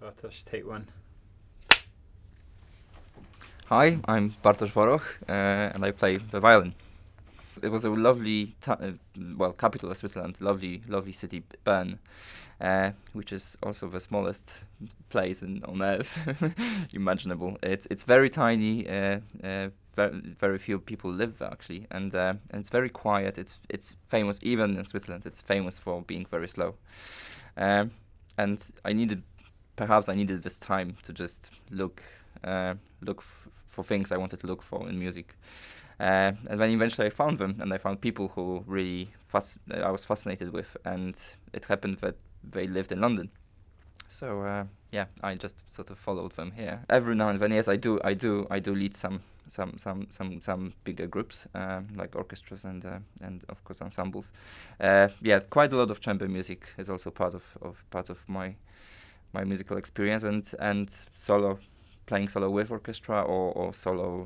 Bartosz, take one. Hi, I'm Bartosz Woroch, and I play the violin. It was a lovely, capital of Switzerland, lovely city, Bern, which is also the smallest place on earth imaginable. It's very tiny. Very few people live there actually, and it's very quiet. It's famous even in Switzerland. It's famous for being very slow. Um, and I needed this time to just for things I wanted to look for in music. And then eventually I found them, and I found people who really I was fascinated with, and it happened that they lived in London. So I just sort of followed them here. Every now and then, yes, I do lead some bigger groups, like orchestras and of course ensembles. Quite a lot of chamber music is also part of my musical experience, and playing solo with orchestra, or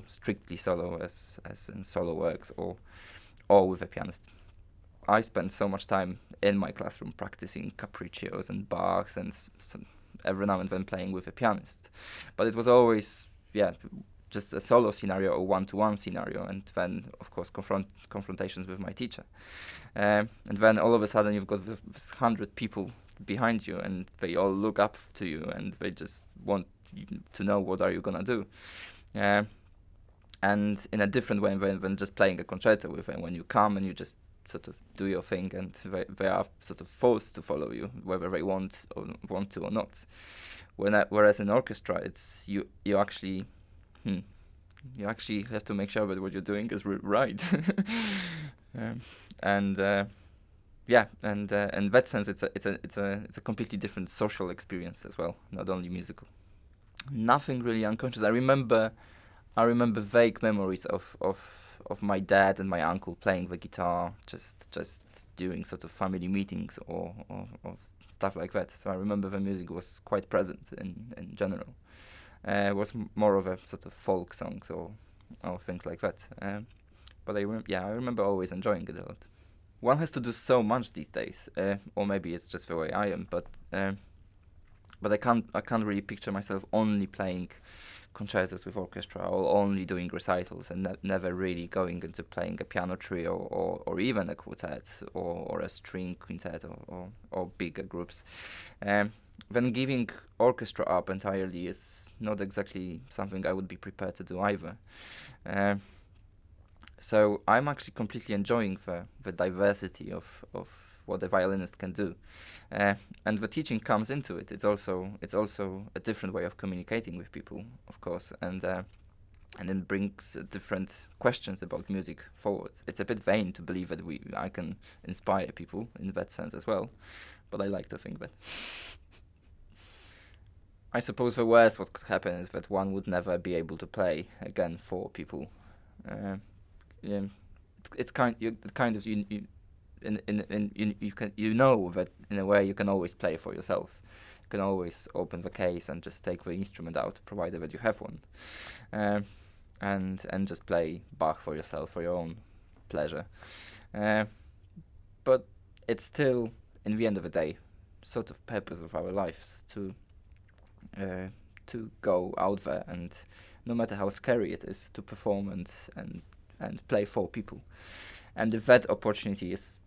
strictly solo as in solo works, or with a pianist. I spent so much time in my classroom practicing capriccios and Bachs, and every now and then playing with a pianist. But it was always, just a solo scenario or one-to-one scenario, and then, of course, confrontations with my teacher. And then all of a sudden you've got this 100 people behind you, and they all look up to you, and they just want to know what are you gonna do. And in a different way than just playing a concerto with them, when you come and you just sort of do your thing, and they are sort of forced to follow you, whether they want to or not. Whereas in orchestra, it's you actually have to make sure that what you're doing is right. And in that sense, it's a completely different social experience as well, not only musical. Nothing really unconscious. I remember vague memories of my dad and my uncle playing the guitar, just during sort of family meetings or stuff like that. So I remember the music was quite present in general. It was more of a sort of folk songs or things like that. But I remember always enjoying it a lot. One has to do so much these days, or maybe it's just the way I am. But I can't really picture myself only playing concertos with orchestra, or only doing recitals, and never really going into playing a piano trio, or even a quartet, or a string quintet, or bigger groups. Then giving orchestra up entirely is not exactly something I would be prepared to do either. So I'm actually completely enjoying the diversity of what a violinist can do, and the teaching comes into it. It's also a different way of communicating with people, of course, and it brings different questions about music forward. It's a bit vain to believe that I can inspire people in that sense as well, but I like to think that. I suppose the worst what could happen is that one would never be able to play again for people. Yeah, it's kind of you you know that in a way you can always play for yourself. You can always open the case and just take the instrument out, provided that you have one, and just play Bach for yourself, for your own pleasure. But it's still, in the end of the day, sort of purpose of our lives to go out there, and no matter how scary it is, to perform and play for people. And if that opportunity is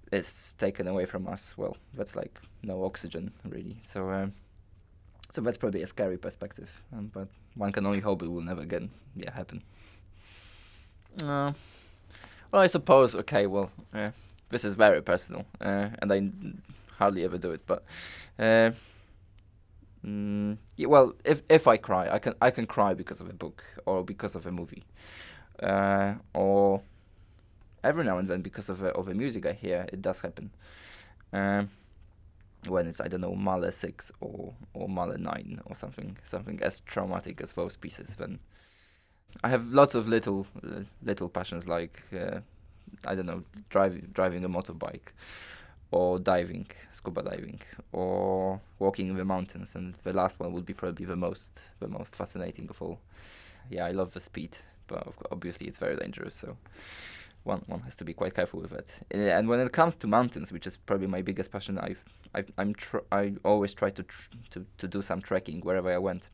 taken away from us, well, that's like no oxygen, really. So that's probably a scary perspective, but one can only hope it will never again happen. Well, I suppose, okay, well, this is very personal, and I hardly ever do it, but well, if I cry, I can cry because of a book, or because of a movie, or every now and then because of the music I hear. It does happen. When it's, I don't know, Mahler 6 or Mahler 9 or something as traumatic as those pieces, then I have lots of little passions, like I don't know, driving a motorbike, or scuba diving, or walking in the mountains, and the last one would be probably the most fascinating of all. Yeah, I love the speed, but obviously it's very dangerous. So one has to be quite careful with it. And when it comes to mountains, which is probably my biggest passion, I always try to do some trekking wherever I went.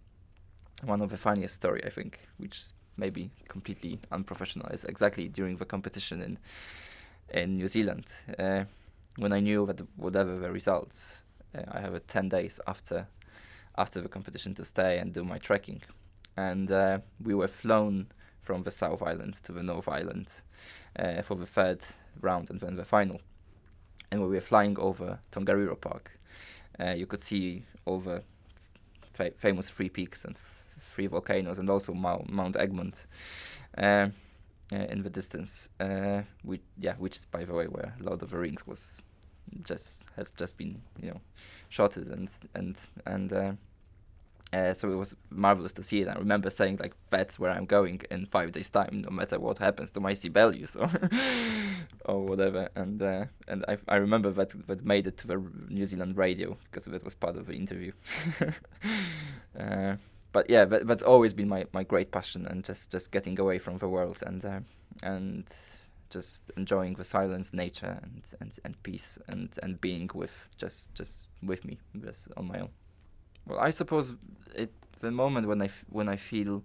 One of the funniest story, I think, which is maybe completely unprofessional, is exactly during the competition in New Zealand. When I knew that whatever the results, I have 10 days after the competition to stay and do my trekking. And we were flown from the South Island to the North Island for the third round and then the final. And when we were flying over Tongariro Park, you could see all the famous three peaks and three volcanoes, and also Mount Egmont in the distance, which is, by the way, where Lord of the Rings has just been shotted, and so it was marvelous to see it. I remember saying, like, that's where I'm going in 5 days' time, no matter what happens to my Sibelius or whatever. And I remember that made it to the New Zealand radio because it was part of the interview. But yeah, that's always been my great passion, and just getting away from the world and just enjoying the silence, nature, and peace, and being with just with me, just on my own. Well, I suppose the moment when I feel,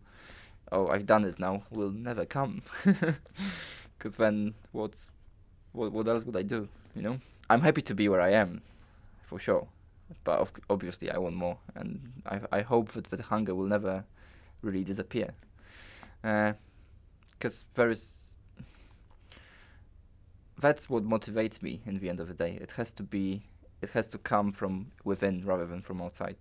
oh, I've done it now, will never come, because then what else would I do? I'm happy to be where I am, for sure, but obviously I want more, and I hope that the hunger will never really disappear, because that's what motivates me in the end of the day. It has to come from within rather than from outside.